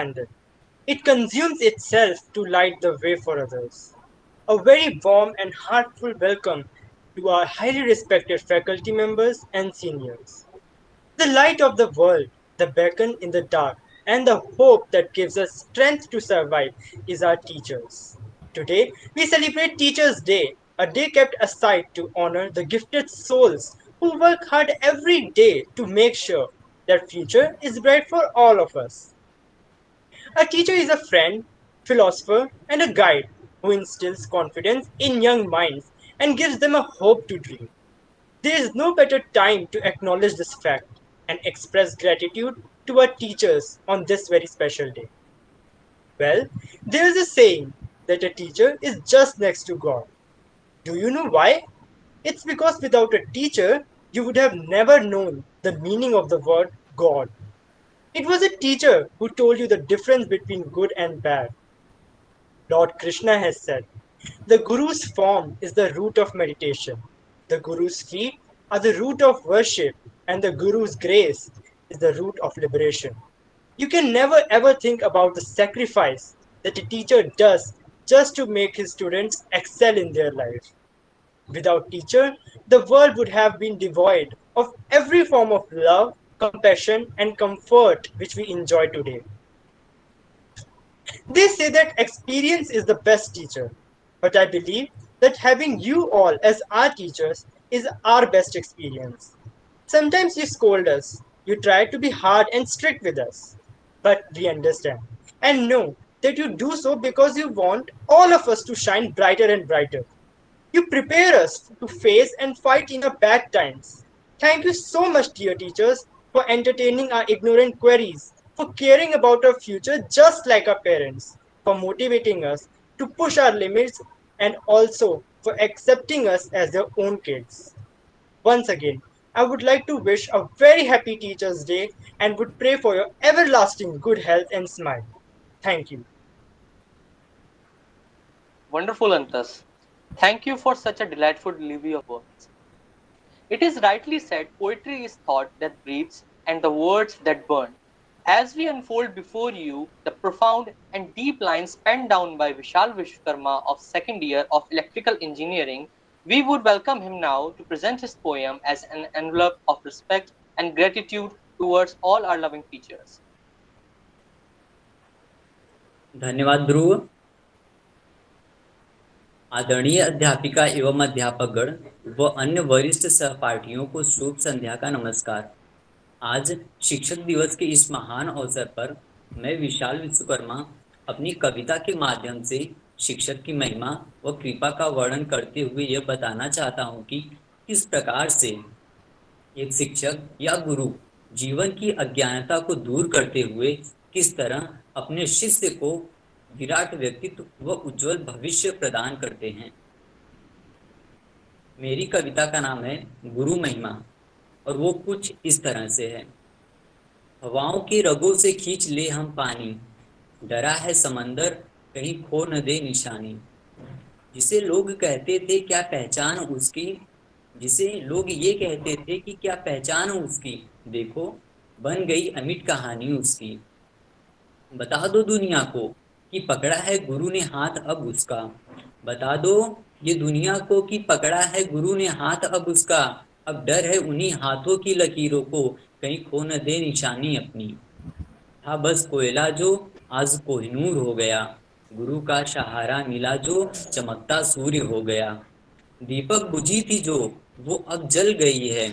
candle. It consumes itself to light the way for others. A very warm and heartful welcome to our highly respected faculty members and seniors. The light of the world, the beacon in the dark, and the hope that gives us strength to survive is our teachers. Today, we celebrate Teachers' Day, a day kept aside to honor the gifted souls who work hard every day to make sure their future is bright for all of us. A teacher is a friend, philosopher, and a guide who instills confidence in young minds and gives them a hope to dream. There is no better time to acknowledge this fact and express gratitude to our teachers on this very special day. Well, there is a saying that a teacher is just next to God. Do you know why? It's because without a teacher, you would have never known the meaning of the word God. It was a teacher who told you the difference between good and bad. Lord Krishna has said, the Guru's form is the root of meditation. The Guru's feet are the root of worship, and the Guru's grace is the root of liberation. You can never ever think about the sacrifice that a teacher does just to make his students excel in their life. Without teacher, the world would have been devoid of every form of love, compassion, and comfort which we enjoy today. They say that experience is the best teacher, but I believe that having you all as our teachers is our best experience. Sometimes you scold us, you try to be hard and strict with us, but we understand and know that you do so because you want all of us to shine brighter and brighter. You prepare us to face and fight in our bad times. Thank you so much, dear teachers, for entertaining our ignorant queries, for caring about our future just like our parents, for motivating us to push our limits, and also for accepting us as their own kids. Once again, I would like to wish a very happy Teachers' Day and would pray for your everlasting good health and smile. Thank you. Wonderful, Antas. Thank you for such a delightful delivery of words. It is rightly said, poetry is thought that breathes and the words that burn. As we unfold before you the profound and deep lines penned down by Vishal Vishwakarma of second year of electrical engineering, we would welcome him now to present his poem as an envelope of respect and gratitude towards all our loving teachers. धन्यवाद ध्रुव। आदरणीय अध्यापिका एवं अध्यापकगण व अन्य वरिष्ठ सहपाठियों को शुभ संध्या का नमस्कार। आज शिक्षक दिवस के इस महान अवसर पर मैं विशाल विश्वकर्मा अपनी कविता के माध्यम से शिक्षक की महिमा व कृपा का वर्णन करते हुए यह बताना चाहता हूँ कि किस प्रकार से एक शिक्षक या गुरु जीवन की अज्ञानता को दूर करते हुए किस तरह अपने शिष्य को विराट व्यक्तित्व व उज्जवल भविष्य प्रदान करते हैं। मेरी कविता का नाम है गुरु महिमा और वो कुछ इस तरह से है। हवाओं की रगों से खींच ले हम पानी, डरा है समंदर कहीं खो न दे निशानी। जिसे लोग कहते थे क्या पहचान उसकी, जिसे लोग ये कहते थे कि क्या पहचान उसकी, देखो बन गई अमिट कहानी उसकी। बता दो दुनिया को कि पकड़ा है गुरु ने हाथ अब उसका, बता दो ये दुनिया को कि पकड़ा है गुरु ने हाथ अब उसका। अब डर है उन्हीं हाथों की लकीरों को कहीं खो न दे निशानी अपनी। था बस कोयला जो आज कोहिनूर हो गया, गुरु का सहारा मिला जो चमकता सूर्य हो गया। दीपक बुझी थी जो वो अब जल गई है,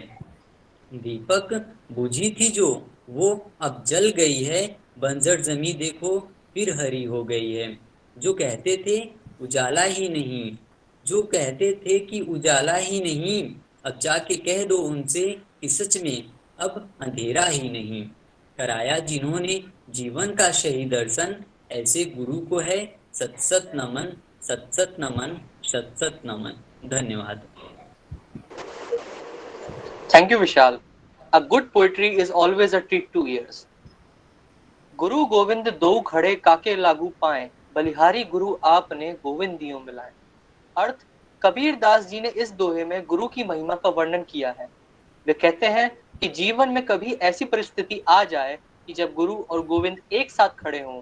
दीपक बुझी थी जो वो अब जल गई है। बंजर जमी देखो फिर हरी हो गई है। जो कहते थे उजाला ही नहीं, जो कहते थे कि उजाला ही नहीं, अब जाके कह दो उनसे कि सच में अब अंधेरा ही नहीं। कराया जिन्होंने जीवन का सही दर्शन, ऐसे गुरु को है सत सत नमन, सत सत नमन, सत सत नमन। धन्यवाद। Thank you, Vishal. A good poetry is always a treat to ears. गुरु गोविंद दो खड़े काके लागू पाए, बलिहारी गुरु आपने गोविंद दियो मिलाए। अर्थ, कबीर दास जी ने इस दोहे में गुरु की महिमा का वर्णन किया है। वे कहते हैं कि जीवन में कभी ऐसी परिस्थिति आ जाए कि जब गुरु और गोविंद एक साथ खड़े हों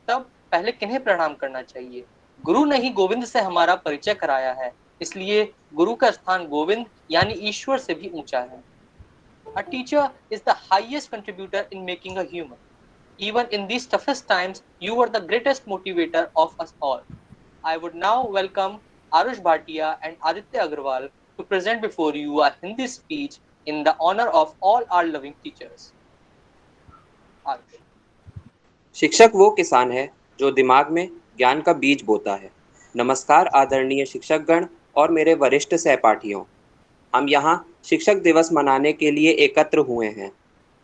तब पहले किन्हें प्रणाम करना चाहिए। गुरु ने ही गोविंद से हमारा परिचय कराया है, इसलिए गुरु का स्थान गोविंद यानी ईश्वर से भी ऊंचा है। A teacher is the highest contributor in making a human. Even in these toughest times, you were the greatest motivator of us all. I would now welcome Arush Bhatia and Aditya Agarwal to present before you a Hindi speech in the honor of all our loving teachers. Arush. शिक्षक वो किसान है जो दिमाग में ज्ञान का बीज बोता है। नमस्कार आदरणीय शिक्षकगण और मेरे वरिष्ठ सहपाठियों, हम यहाँ शिक्षक दिवस मनाने के लिए एकत्र हुए हैं।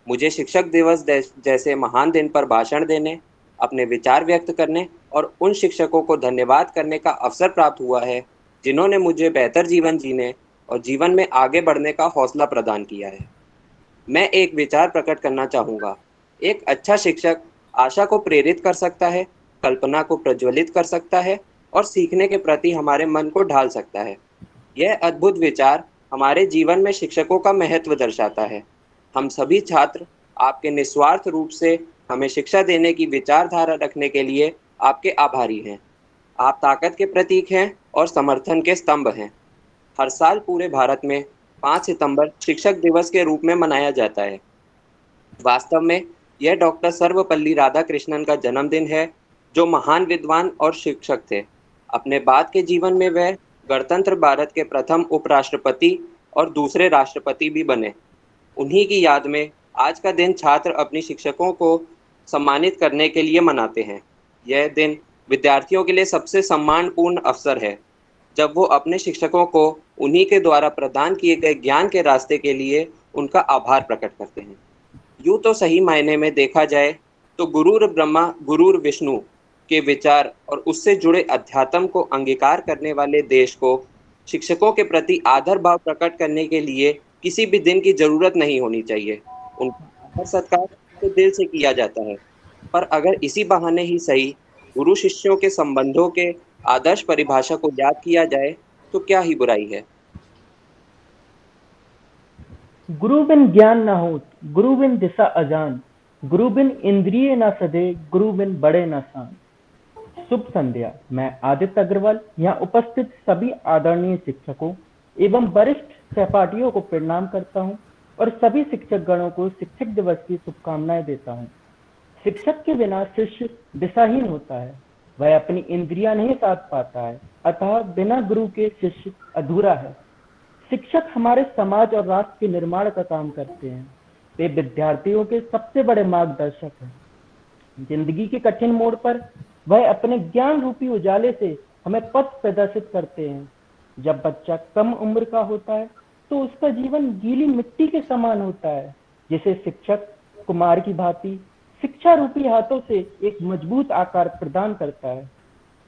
मुझे शिक्षक दिवस जैसे महान दिन पर भाषण देने, अपने विचार व्यक्त करने और उन शिक्षकों को धन्यवाद करने का अवसर प्राप्त हुआ है जिन्होंने मुझे बेहतर जीवन जीने और जीवन में आगे बढ़ने का हौसला प्रदान किया है। मैं एक विचार प्रकट करना चाहूँगा। एक अच्छा शिक्षक आशा को प्रेरित कर सकता है, कल्पना को प्रज्वलित कर सकता है और सीखने के प्रति हमारे मन को ढाल सकता है। यह अद्भुत विचार हमारे जीवन में शिक्षकों का महत्व दर्शाता है। हम सभी छात्र आपके निस्वार्थ रूप से हमें शिक्षा देने की विचारधारा रखने के लिए आपके आभारी हैं। आप ताकत के प्रतीक हैं और समर्थन के स्तंभ हैं। हर साल पूरे भारत में 5 सितंबर शिक्षक दिवस के रूप में मनाया जाता है। वास्तव में यह डॉक्टर सर्वपल्ली राधाकृष्णन का जन्मदिन है, जो महान विद्वान और शिक्षक थे। अपने बाद के जीवन में वह गणतंत्र भारत के प्रथम उपराष्ट्रपति और दूसरे राष्ट्रपति भी बने। उन्हीं की याद में आज का दिन छात्र अपनी शिक्षकों को सम्मानित करने के लिए मनाते हैं। यह दिन विद्यार्थियों के लिए सबसे सम्मानपूर्ण अवसर है, जब वो अपने शिक्षकों को उन्हीं के द्वारा प्रदान किए गए ज्ञान के रास्ते के लिए उनका आभार प्रकट करते हैं। यूँ तो सही मायने में देखा जाए तो गुरुर ब्रह्मा गुरुर विष्णु के विचार और उससे जुड़े अध्यात्म को अंगीकार करने वाले देश को शिक्षकों के प्रति आदर भाव प्रकट करने के लिए किसी भी दिन की जरूरत नहीं होनी चाहिए। उनका आदर सत्कार तो दिल से किया जाता है, पर अगर इसी बहाने ही सही गुरु शिष्यों के संबंधों के आदर्श परिभाषा को याद किया जाए तो क्या ही बुराई है। गुरु बिन ज्ञान न होत, गुरु बिन दिशा अजान, गुरु बिन इंद्रिय न सधे, गुरु बिन बड़े न सान। शुभ संध्या। मैं आदित्य अग्रवाल यहाँ उपस्थित सभी आदरणीय शिक्षकों एवं वरिष्ठ सहपाठियों को प्रणाम करता हूँ और सभी शिक्षक गणों को शिक्षक दिवस की शुभकामनाएं देता हूँ। शिक्षक के बिना शिष्य दिशाहीन होता है, वह अपनी इंद्रियां नहीं साध पाता है, अतः बिना गुरु के शिष्य अधूरा है। शिक्षक हमारे समाज और राष्ट्र के निर्माण का काम करते हैं। वे विद्यार्थियों के सबसे बड़े मार्गदर्शक हैं। जिंदगी के कठिन मोड़ पर वह अपने ज्ञान रूपी उजाले से हमें पथ प्रदर्शित करते हैं। जब बच्चा कम उम्र का होता है तो उसका जीवन गीली मिट्टी के समान होता है, जिसे शिक्षक कुमार की भांति शिक्षा रूपी हाथों से एक मजबूत आकार प्रदान करता है।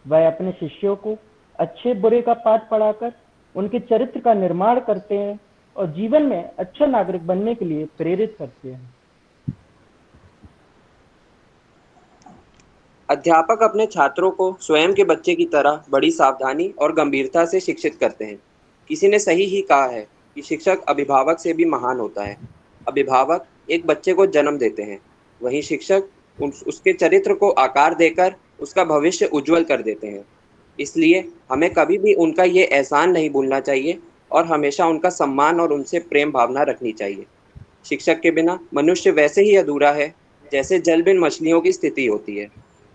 वह अपने शिष्यों को अच्छे बुरे का पाठ पढ़ाकर उनके चरित्र का निर्माण करते हैं और जीवन में अच्छा नागरिक बनने के लिए प्रेरित करते हैं। अध्यापक अपने छात्रों को स्वयं के बच्चे की तरह बड़ी सावधानी और गंभीरता से शिक्षित करते हैं। किसी ने सही ही कहा है कि शिक्षक अभिभावक से भी महान होता है। अभिभावक एक बच्चे को जन्म देते हैं, वहीं शिक्षक उसके चरित्र को आकार देकर उसका भविष्य उज्जवल कर देते हैं। इसलिए हमें कभी भी उनका ये एहसान नहीं भूलना चाहिए और हमेशा उनका सम्मान और उनसे प्रेम भावना रखनी चाहिए। शिक्षक के बिना मनुष्य वैसे ही अधूरा है जैसे जल बिन मछलियों की स्थिति होती है,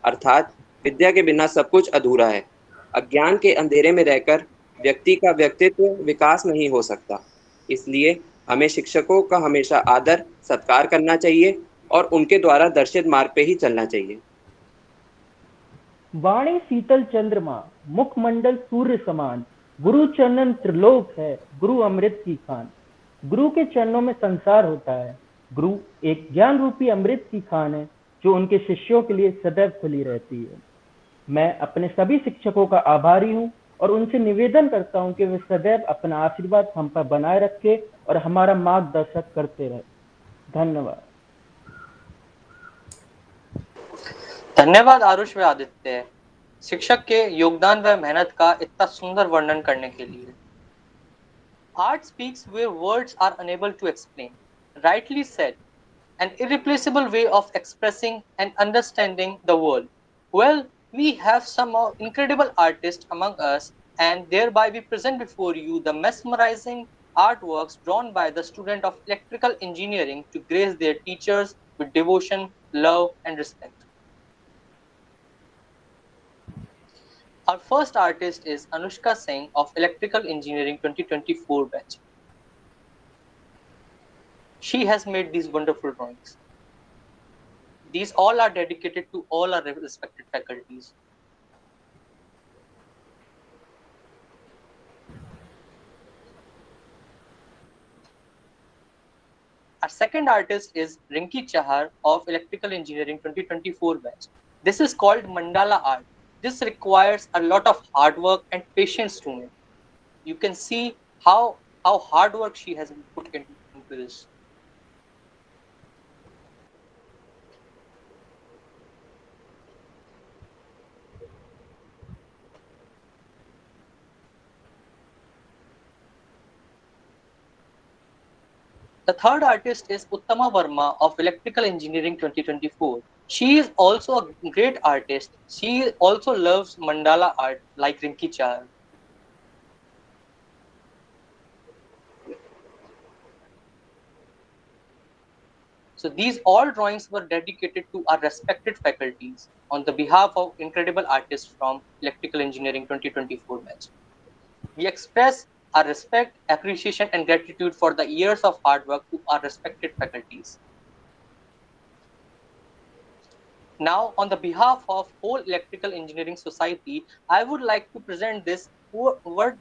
अर्थात विद्या के बिना सब कुछ अधूरा है। अज्ञान के अंधेरे में रहकर व्यक्ति का व्यक्तित्व विकास नहीं हो सकता। इसलिए हमें शिक्षकों का हमेशा आदर सत्कार करना चाहिए और उनके द्वारा दर्शित मार्ग पे ही चलना चाहिए। वाणी शीतल चंद्रमा, मुखमंडल सूर्य समान, गुरु चरणन त्रिलोक है, गुरु अमृत की खान। गुरु के चरणों में संसार होता है। गुरु एक ज्ञान रूपी अमृत की खान है जो उनके शिष्यों के लिए सदैव खुली रहती है। मैं अपने सभी शिक्षकों का आभारी हूँ और उनसे निवेदन करता हूँ कि वे सदैव अपना आशीर्वाद हम पर बनाए रखे और हमारा मार्गदर्शन करते रहे। धन्यवाद। धन्यवाद आरुष व आदित्य, शिक्षक के योगदान व मेहनत का इतना सुंदर वर्णन करने के लिए। Art speaks where words are unable to explain. Rightly said, an irreplaceable way of expressing and understanding the world. Well, we have some incredible artists among us, and thereby we present before you the mesmerizing artworks drawn by the student of electrical engineering to grace their teachers with devotion, love, and respect. Our first artist is Anushka Singh of Electrical Engineering 2024 batch. She has made these wonderful drawings. These all are dedicated to all our respected faculties. Our second artist is Rinki Chahar of Electrical Engineering 2024 batch. This is called mandala art. This requires a lot of hard work and patience to make. You can see how hard work she has put into this. The third artist is Uttama Verma of Electrical Engineering 2024. She is also a great artist. She also loves mandala art like Rinki Chahar. So these all drawings were dedicated to our respected faculties on the behalf of incredible artists from Electrical Engineering 2024 batch. We express our respect, appreciation, and gratitude for the years of hard work to our respected faculties. Now, on the behalf of whole Electrical Engineering Society, I would like to present this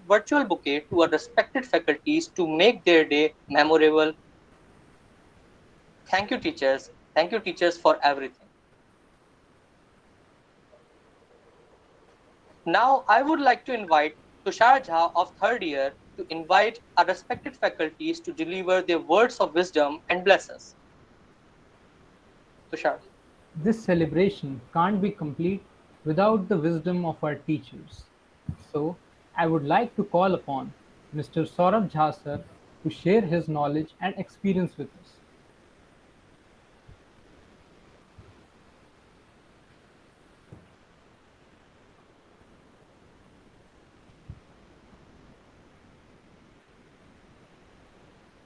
virtual bouquet to our respected faculties to make their day memorable. Thank you, teachers. Thank you, teachers, for everything. Now, I would like to invite Tushar Jha of third year to invite our respected faculties to deliver their words of wisdom and bless us. Tushar. This celebration can't be complete without the wisdom of our teachers. So, I would like to call upon Mr. Saurabh Jha sir to share his knowledge and experience with us.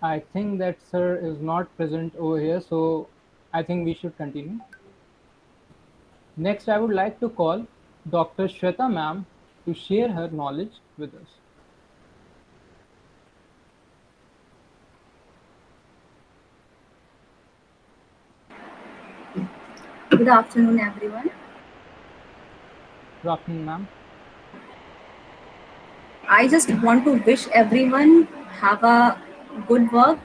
I think that sir is not present over here, so I think we should continue. Next, I would like to call Dr. Shweta ma'am to share her knowledge with us. Good afternoon, everyone. Good afternoon, ma'am. I just want to wish everyone have a good work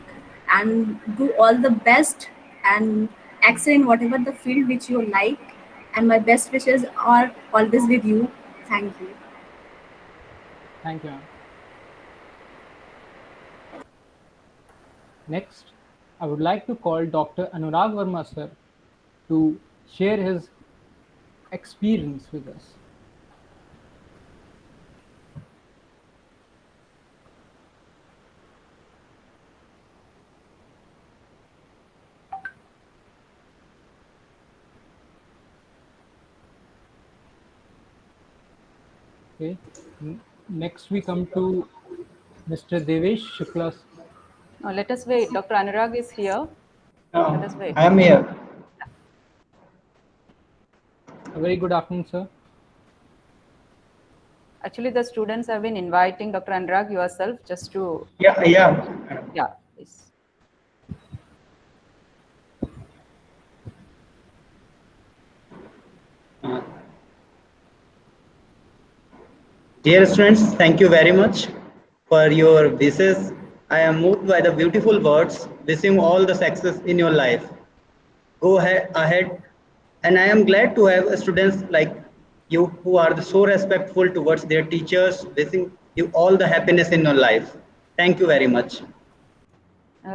and do all the best and excel in whatever the field which you like. And my best wishes are always with you. Thank you. Thank you, ma'am. Next, I would like to call Dr. Anurag Verma sir to share his experience with us. Okay. Next, we come to Mr. Devesh Shukla. No, let us wait. Dr. Anurag is here. Let us wait. I am here. A very good afternoon, sir. Actually, the students have been inviting Dr. Anurag yourself just to. Yeah. Yeah, please. Dear students, thank you very much for your wishes. I am moved by the beautiful words. Wishing you all the success in your life. Go ahead, and I am glad to have students like you who are so respectful towards their teachers. Wishing you all the happiness in your life. Thank you very much.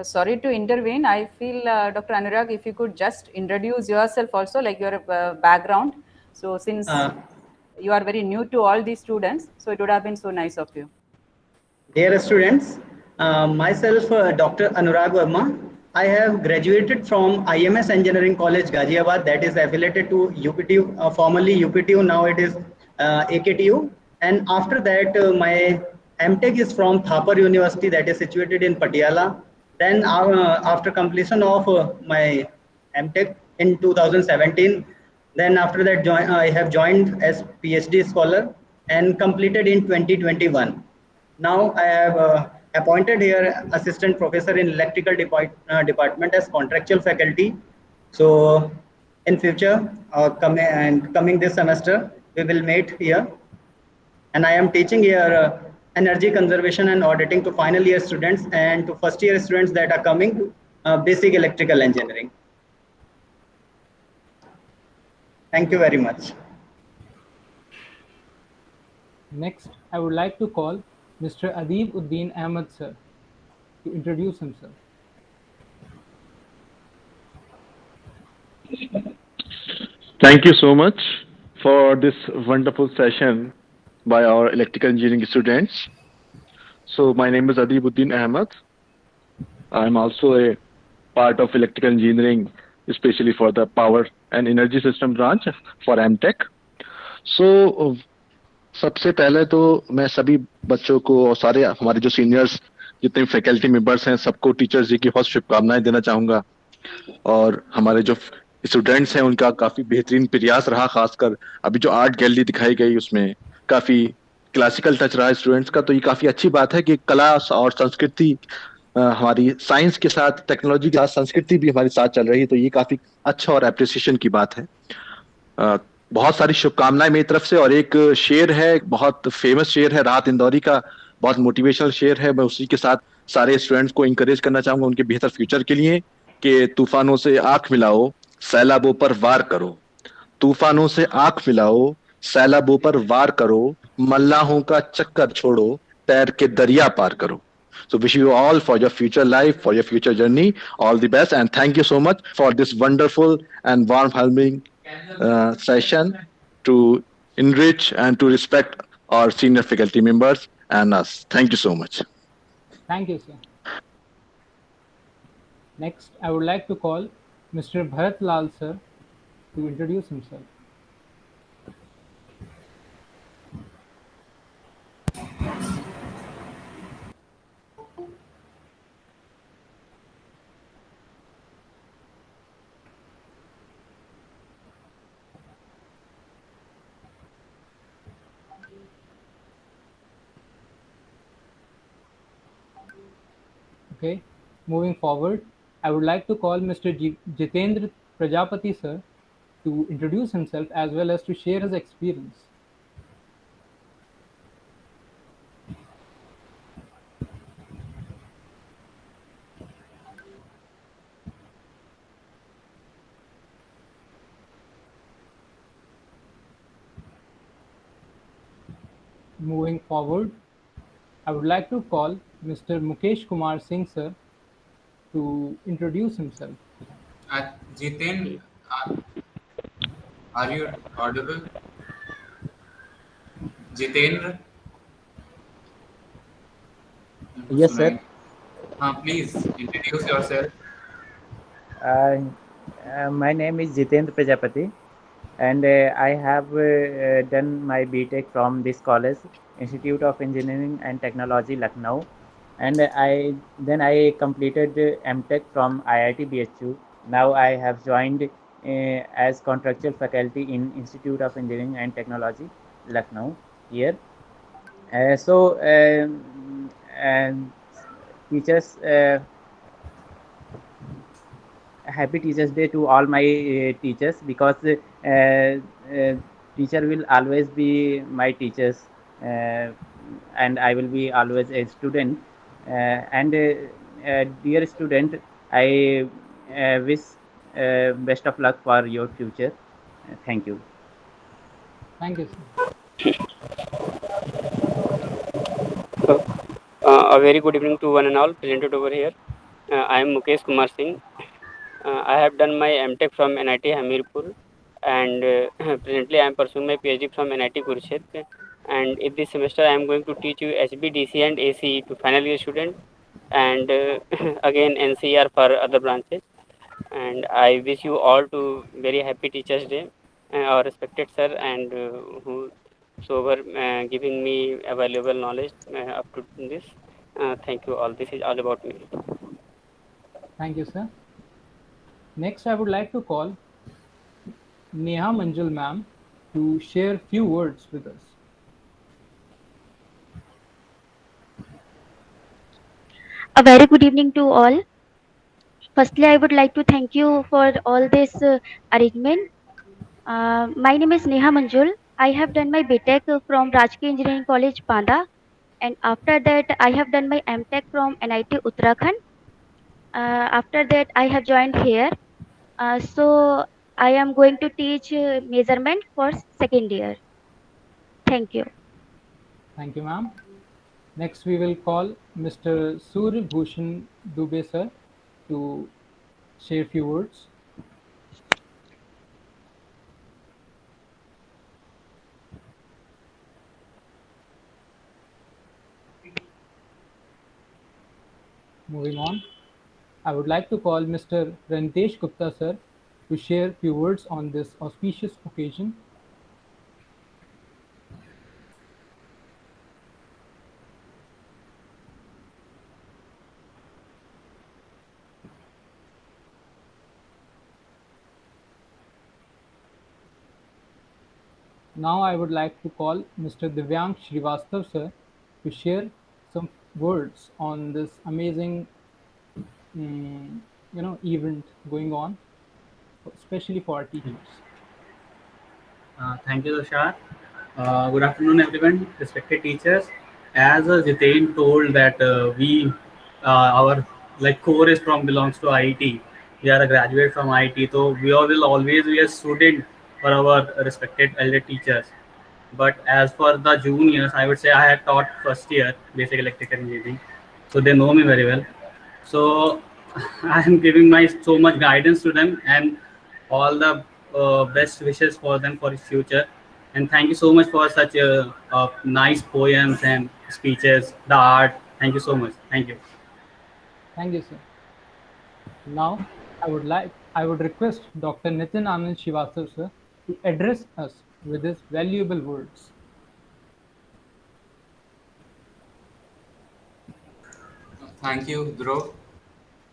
Sorry to intervene. I feel, Dr. Anurag, if you could just introduce yourself also, like your background. So since you are very new to all these students, so it would have been so nice of you. Dear students, myself, Dr. Anurag Verma. I have graduated from IMS Engineering College, Ghaziabad, that is affiliated to UPTU, formerly UPTU, now it is AKTU. And after that, my MTech is from Thapar University, that is situated in Patiala. Then, after completion of my MTech in 2017, then after that, I have joined as PhD scholar and completed in 2021. Now I have appointed here assistant professor in electrical department as contractual faculty. So in future, coming this semester, we will meet here, and I am teaching here energy conservation and auditing to final year students and to first year students that are coming to basic electrical engineering. Thank you very much. Next, I would like to call Mr. Adib Uddin Ahmed sir to introduce himself. Thank you so much for this wonderful session by our electrical engineering students. So my name is Adibuddin Ahmed. I'm also a part of electrical engineering, especially for the power and energy system branch for MTech. So सबसे पहले तो मैं सभी बच्चों को और सारे हमारे जो सीनियर्स जितने फैकल्टी मेंबर्स हैं सबको टीचर्स जी की बहुत शुभकामनाएं देना चाहूंगा, और हमारे जो स्टूडेंट्स हैं उनका काफी बेहतरीन प्रयास रहा, खासकर अभी जो आर्ट गैलरी दिखाई गई उसमें काफी क्लासिकल टच रहा स्टूडेंट्स का। तो ये काफी अच्छी बात है कि कला और संस्कृति हमारी साइंस के साथ, टेक्नोलॉजी के साथ संस्कृति भी हमारे साथ चल रही है, तो ये काफी अच्छा और एप्रिसिएशन की बात है। बहुत सारी शुभकामनाएं मेरी तरफ से। और एक शेर है, बहुत फेमस शेर है राहत इंदौरी का, बहुत मोटिवेशनल शेर है, मैं उसी के साथ सारे स्टूडेंट्स को इंकरेज करना चाहूंगा उनके बेहतर फ्यूचर के लिए कि तूफानों से आंख मिलाओ, सैलाबों पर वार करो, तूफानों से आंख मिलाओ, सैलाबों पर वार करो, मल्लाहों का चक्कर छोड़ो, तैर के दरिया पार करो। So wish you all for your future life, for your future journey, all the best, and thank you so much for this wonderful and warm-welcoming session to enrich and to respect our senior faculty members and us. Thank you so much. Thank you, sir. Next, I would like to call Mr. Bharat Lal sir to introduce himself. Okay, moving forward, I would like to call Mr. Jitendra Prajapati sir to introduce himself as well as to share his experience. Moving forward, I would like to call Mr. Mukesh Kumar Singh sir to introduce himself. Jiten, are you audible? Jitendra? Yes, sir. Please introduce yourself. My name is Jitendra Prajapati, and I have done my BTech from this college, Institute of Engineering and Technology, Lucknow, and I completed MTech from IIT BHU. Now I have joined as contractual faculty in Institute of Engineering and Technology, Lucknow here. Teachers, happy Teachers Day to all my teachers, because teacher will always be my teachers, and I will be always a student. Dear student, I wish best of luck for your future. Thank you. Thank you, sir. A very good evening to one and all presented over here. I am Mukesh Kumar Singh. I have done my MTech from NIT Hamirpur, and presently I am pursuing my PhD from NIT Kurukshetra. And in this semester I am going to teach you HBDC and ACE to final year student. and again NCR for other branches. And I wish you all to very happy Teachers Day, our respected sir, and who so were giving me a valuable knowledge up to this. Thank you all. This is all about me. Thank you, sir. Next, I would like to call Neha Manjul ma'am to share few words with us. A very good evening to all. Firstly, I would like to thank you for all this arrangement. My name is Neha Manjul. I have done my BTech from Rajki Engineering College, Banda, and after that, I have done my MTech from NIT Uttarakhand. After that, I have joined here. So, I am going to teach measurement for second year. Thank you. Thank you, ma'am. Next, we will call Mr. Surya Bhushan Dubey sir to share few words. Moving on, I would like to call Mr. Rantesh Gupta sir to share few words on this auspicious occasion. Now I would like to call Mr. Divyang Srivastav sir to share some words on this amazing event going on, especially for our teachers. Thank you, Tushar. Good afternoon, everyone, respected teachers. As Jitain told that our core is from belongs to IIT. We are a graduate from IIT, so we all will always be a student for our respected elder teachers. But as for the juniors, I would say I had taught first year basic electrical engineering, so they know me very well. So I am giving my so much guidance to them and all the best wishes for them for his future. And thank you so much for such nice poems and speeches, the art. Thank you so much. Thank you. Thank you, sir. Now, I would request Dr. Nitin Anand Srivastav sir to address us with his valuable words. Thank you, Dhruv,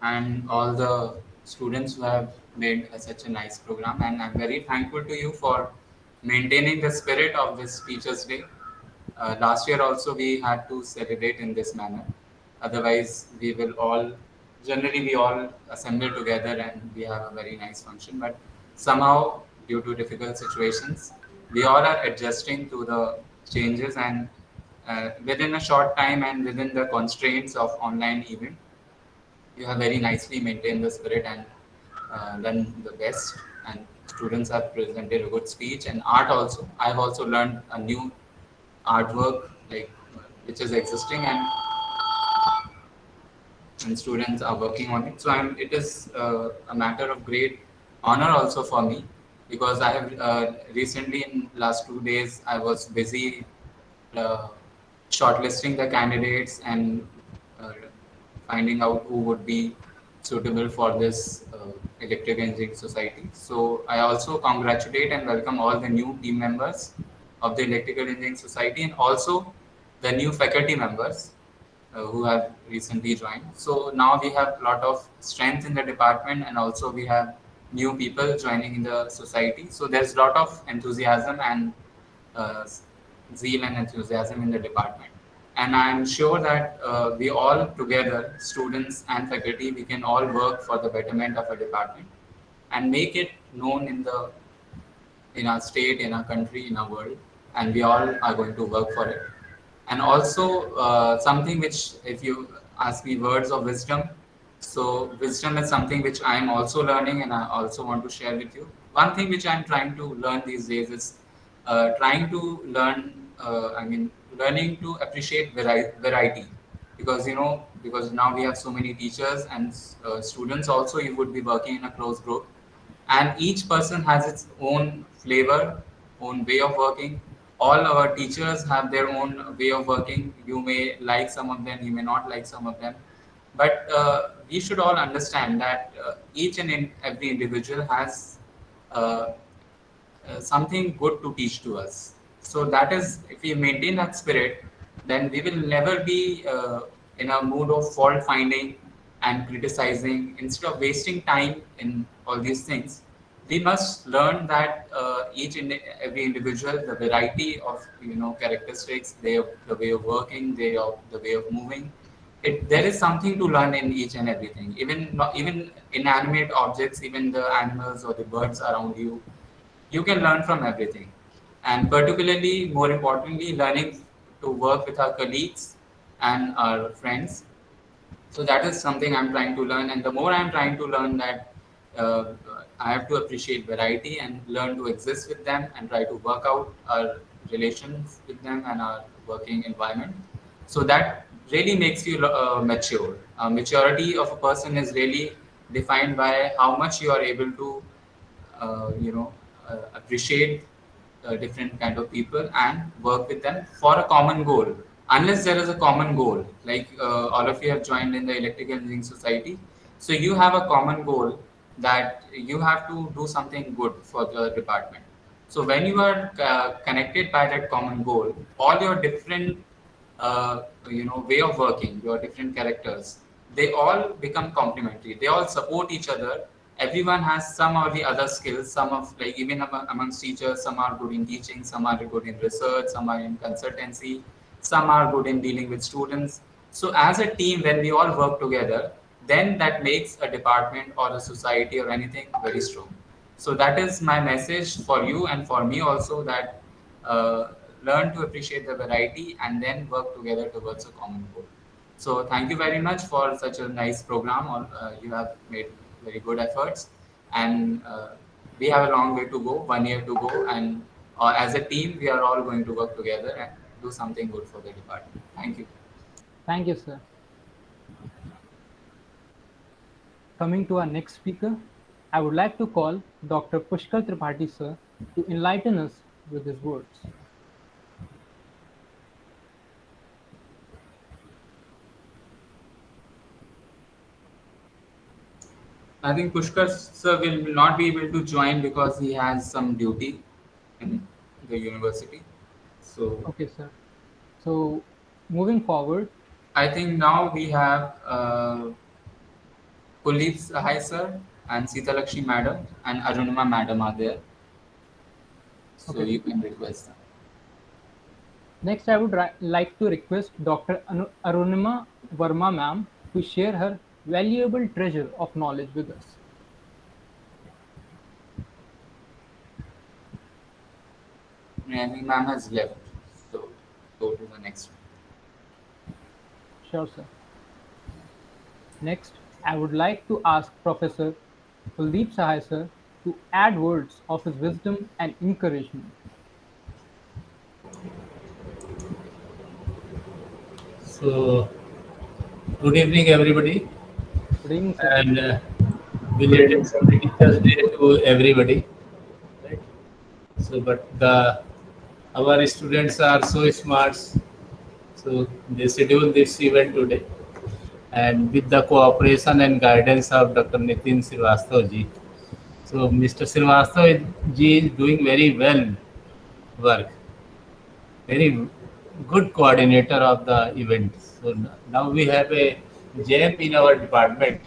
and all the students who have made such a nice program. And I'm very thankful to you for maintaining the spirit of this Teachers' Day. Last year also we had to celebrate in this manner. Otherwise, generally we all assemble together and we have a very nice function. But somehow, due to difficult situations, we all are adjusting to the changes, and within a short time and within the constraints of online event, you have very nicely maintained the spirit and done the best. And students have presented a good speech and art also. I've also learned a new artwork which is existing, and students are working on it. So it is a matter of great honor also for me, because I have recently in last 2 days I was busy shortlisting the candidates and finding out who would be suitable for this Electrical Engineering Society. So I also congratulate and welcome all the new team members of the Electrical Engineering Society, and also the new faculty members who have recently joined. So now we have a lot of strength in the department, and also we have new people joining in the society. So there's a lot of enthusiasm and zeal and enthusiasm in the department. And I'm sure that we all together, students and faculty, we can all work for the betterment of a department and make it known in our state, in our country, in our world. And we all are going to work for it. And also something which, if you ask me words of wisdom, so wisdom is something which I'm also learning and I also want to share with you. One thing which I'm trying to learn these days is learning to appreciate variety, because now we have so many teachers and students also. You would be working in a close group, and each person has its own flavor, own way of working. All our teachers have their own way of working. You may like some of them, you may not like some of them, But we should all understand that each and every individual has something good to teach to us. So that is, if we maintain that spirit, then we will never be in a mood of fault finding and criticizing. Instead of wasting time in all these things, we must learn that each and every individual, the variety of characteristics, the way of working, the way of moving. There is something to learn in each and everything. Even inanimate objects, even the animals or the birds around you, you can learn from everything. And particularly, more importantly, learning to work with our colleagues and our friends. So that is something I'm trying to learn. And the more I'm trying to learn that, I have to appreciate variety and learn to exist with them and try to work out our relations with them and our working environment. So that really makes you mature. Maturity of a person is really defined by how much you are able to appreciate different kind of people and work with them for a common goal. Unless there is a common goal, like all of you have joined in the electrical engineering society, so you have a common goal that you have to do something good for the department. So when you are connected by that common goal, all your different way of working, your different characters, they all become complementary. They all support each other. Everyone has some or the other skills. Some of, like, even amongst teachers, some are good in teaching, some are good in research, some are in consultancy, some are good in dealing with students. So as a team, when we all work together, then that makes a department or a society or anything very strong. So that is my message for you and for me also, that learn to appreciate the variety and then work together towards a common goal. So thank you very much for such a nice program. You have made very good efforts, and we have a long way to go, 1 year to go, and as a team, we are all going to work together and do something good for the department. Thank you. Thank you, sir. Coming to our next speaker, I would like to call Dr. Pushkar Tripathi, sir, to enlighten us with his words. I think Pushkar sir will not be able to join because he has some duty in the university. So okay, sir. So moving forward, I think now we have Kuldeep Sahai sir and Sita Lakshmi madam and Arunima madam are there. So okay, you can request them. Next, I would like to request Dr. Arunima Verma ma'am to share her valuable treasure of knowledge with us. I think ma'am has left, so go to the next one. Sure, sir. Next, I would like to ask Professor Kuldeep Sahai sir to add words of his wisdom and encouragement. So, good evening, everybody. Good evening, sir. And belated Teachers' Day to everybody. Right? So, but our students are so smart, so they schedule this event today, and with the cooperation and guidance of Dr. Nitin Srivastava ji. So, Mr. Srivastava ji is doing very well work. Very good coordinator of the event. So now we have a gem in our department,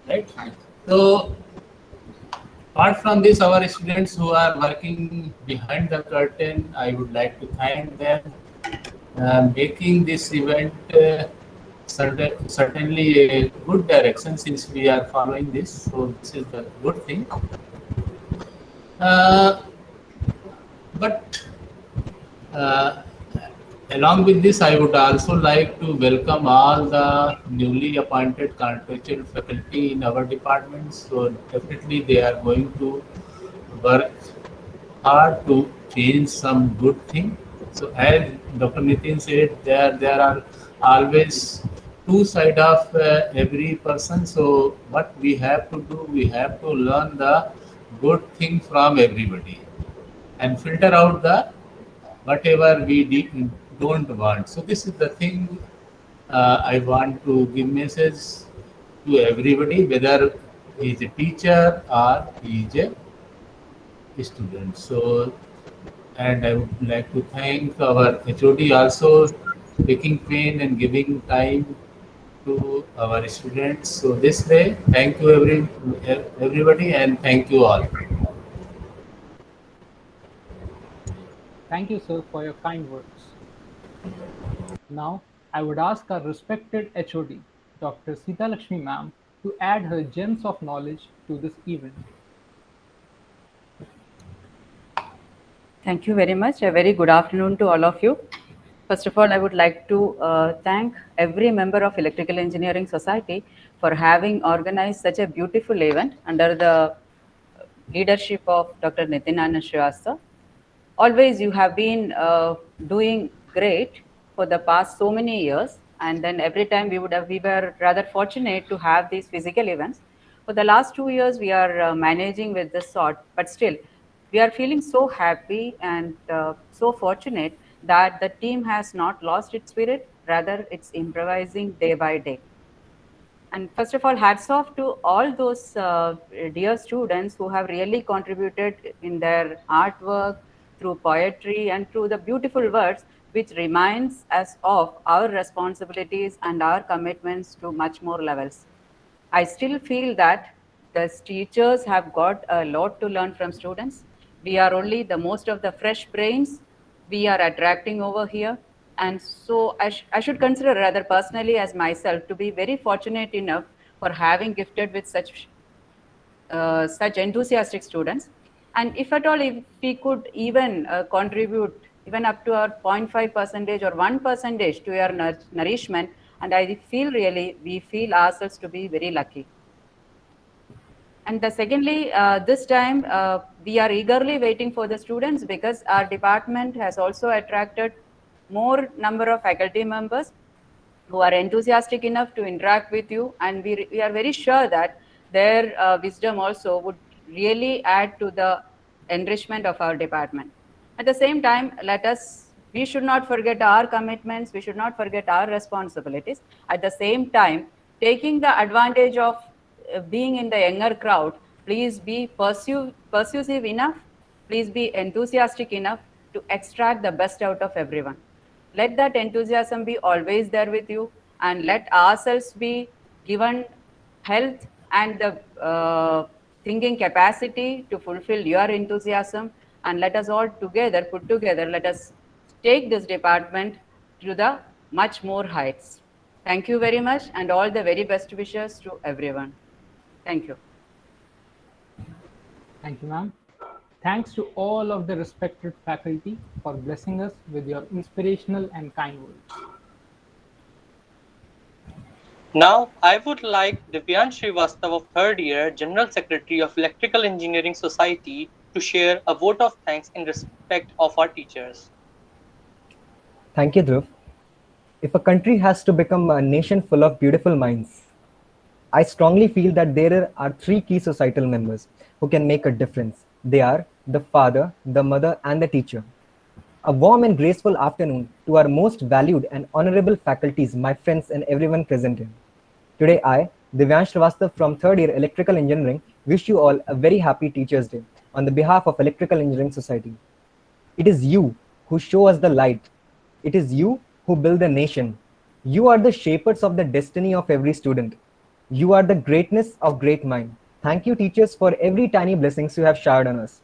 right? So apart from this, our students who are working behind the curtain, I would like to thank them making this event certainly a good direction, since we are following this. So this is the good thing. But along with this, I would also like to welcome all the newly appointed contractual faculty in our department. So definitely they are going to work hard to change some good thing. So as Dr. Nitin said, there are always two sides of every person. So what we have to do, we have to learn the good thing from everybody and filter out the whatever we don't want. So this is the thing I want to give message to everybody, whether he is a teacher or he is a student. So, and I would like to thank our HOD also taking pain and giving time to our students. So this way, thank you everybody, and thank you all. Thank you, sir, for your kind words. Now, I would ask our respected HOD, Dr. Sita Lakshmi ma'am, to add her gems of knowledge to this event. Thank you very much. A very good afternoon to all of you. First of all, I would like to thank every member of Electrical Engineering Society for having organized such a beautiful event under the leadership of Dr. Nitin Anand Srivastava. Always you have been doing great for the past so many years, and then every time we were rather fortunate to have these physical events. For the last 2 years, we are managing with this sort, but still, we are feeling so happy and so fortunate that the team has not lost its spirit, rather it's improvising day by day. And first of all, hats off to all those dear students who have really contributed in their artwork, through poetry and through the beautiful words, which reminds us of our responsibilities and our commitments to much more levels. I still feel that the teachers have got a lot to learn from students. We are only the most of the fresh brains we are attracting over here. And so I should consider rather personally as myself to be very fortunate enough for having gifted with such enthusiastic students. And if at all, if we could even contribute even up to our 0.5% or 1% to your nourishment, and I feel really, we feel ourselves to be very lucky. And secondly, this time we are eagerly waiting for the students because our department has also attracted more number of faculty members who are enthusiastic enough to interact with you, and we are very sure that their wisdom also would really add to the enrichment of our department. At the same time, we should not forget our commitments, we should not forget our responsibilities. At the same time, taking the advantage of being in the younger crowd, please be persuasive enough, please be enthusiastic enough to extract the best out of everyone. Let that enthusiasm be always there with you, and let ourselves be given health and the thinking capacity to fulfill your enthusiasm, and let us all together, put together, let us take this department to the much more heights. Thank you very much, and all the very best wishes to everyone. Thank you. Thank you, ma'am. Thanks to all of the respected faculty for blessing us with your inspirational and kind words. Now, I would like Divyan Srivastava of 3rd year, General Secretary of Electrical Engineering Society, to share a vote of thanks in respect of our teachers. Thank you, Dhruv. If a country has to become a nation full of beautiful minds, I strongly feel that there are 3 key societal members who can make a difference. They are the father, the mother, and the teacher. A warm and graceful afternoon to our most valued and honorable faculties, my friends, and everyone present here. Today, I, Divyan Srivastava from 3rd year Electrical Engineering, wish you all a very happy Teachers' Day on the behalf of Electrical Engineering Society. It is you who show us the light. It is you who build the nation. You are the shapers of the destiny of every student. You are the greatness of great mind. Thank you, teachers, for every tiny blessings you have showered on us.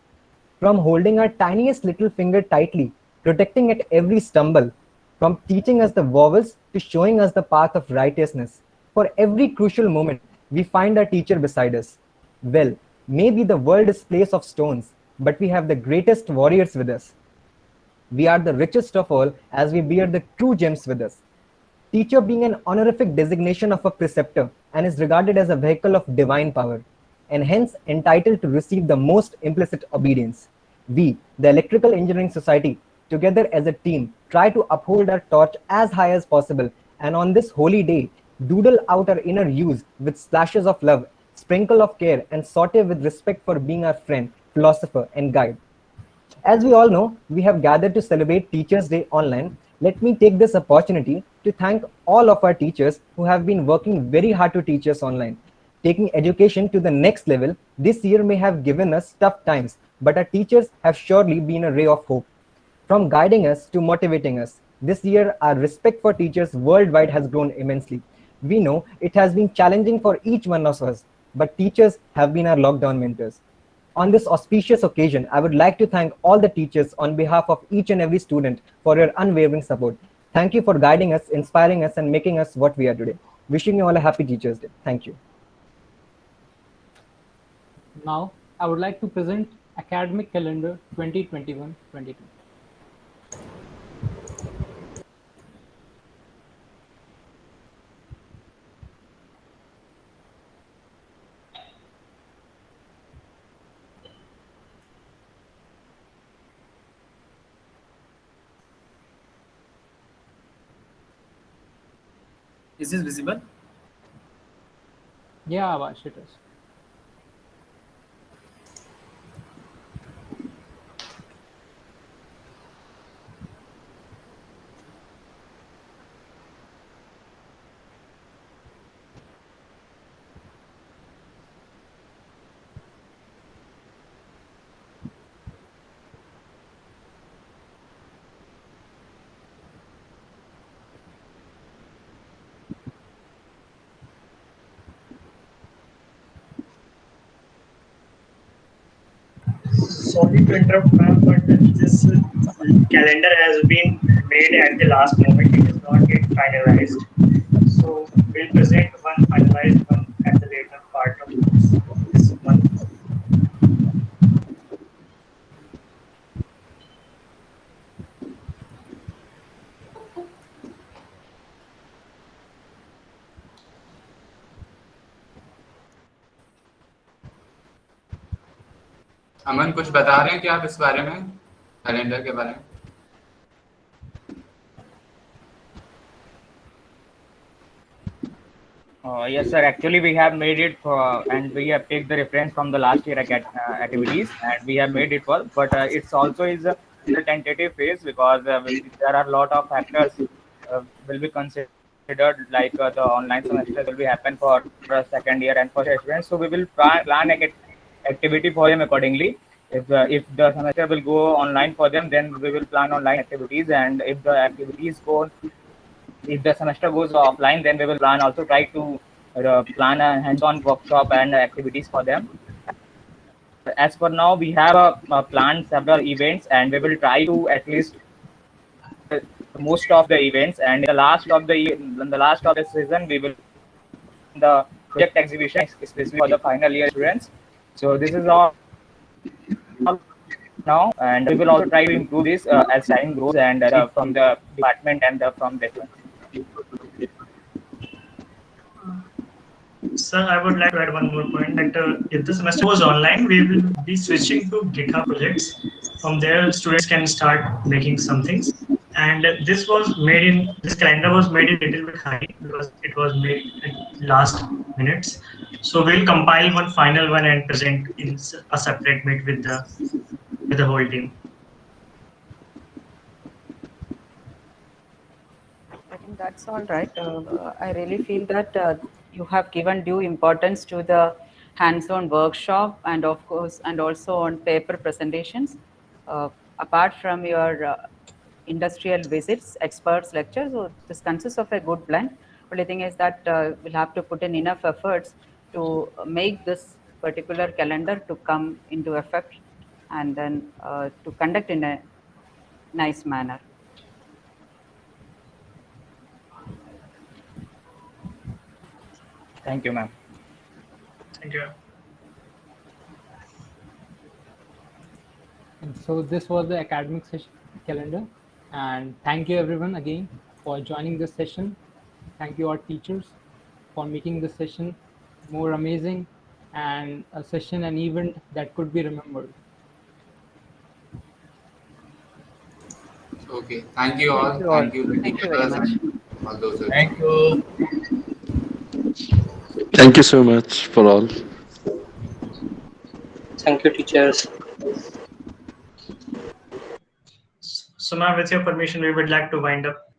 From holding our tiniest little finger tightly, protecting at every stumble, from teaching us the vowels to showing us the path of righteousness. For every crucial moment, we find our teacher beside us. Well, maybe the world is a place of stones, but we have the greatest warriors with us. We are the richest of all as we bear the true gems with us. Teacher being an honorific designation of a preceptor and is regarded as a vehicle of divine power, and hence entitled to receive the most implicit obedience. We, the Electrical Engineering Society, together as a team, try to uphold our torch as high as possible, and on this holy day, doodle out our inner use with splashes of love, sprinkle of care, and saute with respect for being our friend, philosopher, and guide. As we all know, we have gathered to celebrate Teachers' Day online. Let me take this opportunity to to thank all of our teachers who have been working very hard to teach us online. Taking education to the next level, this year may have given us tough times, but our teachers have surely been a ray of hope. From guiding us to motivating us, this year our respect for teachers worldwide has grown immensely. We know it has been challenging for each one of us, but teachers have been our lockdown mentors. On this auspicious occasion, I would like to thank all the teachers on behalf of each and every student for your unwavering support. Thank you for guiding us, inspiring us, and making us what we are today. Wishing you all a happy Teachers' Day. Thank you. Now, I would like to present Academic Calendar 2021-22. Is this visible? Yeah, Avash, it is. Sorry to interrupt, ma'am, but this calendar has been made at the last moment. It is not yet finalized. So we'll present one finalized one at the later part of this month. अमन कुछ बता रहे हैं क्या आप इस बारे में, calendar के बारे में? Yes, sir. Actually, we have made it and we have taken the reference from the last year activities, and we have made it for. But it's also is a tentative phase because there are a lot of factors will be considered, like the online semester will be happen for second year and first students. So we will plan activity for them accordingly. If the semester will go online for them, then we will plan online activities, and if the semester goes offline, then we will also try to plan a hands-on workshop and activities for them. As for now, we have planned several events, and we will try to at least most of the events. And in the last of the season, we will the project exhibition, especially for the final year students. So this is all now, and we will also try to improve this as time grows, and from the department and from this one. Sir, I would like to add one more point that if the semester was online, we will be switching to GitHub projects. From there, students can start making some things. And this calendar was made in a little bit high because it was made at last minutes. So we'll compile one final one and present in a separate meet with the whole team. I think that's all right. I really feel that you have given due importance to the hands-on workshop and of course, and also on paper presentations. Apart from your industrial visits, experts lectures, so this consists of a good blend. Only thing is that we'll have to put in enough efforts to make this particular calendar to come into effect and then to conduct in a nice manner. Thank you, ma'am. Thank you. And so this was the academic session calendar, and thank you everyone again for joining this session. Thank you our teachers for making this session more amazing and a session, an event that could be remembered. Okay, thank you all. Thank you, Thank you very much. all those. Thank you. Thank you so much for all. Thank you, teachers. So, ma'am, with your permission, we would like to wind up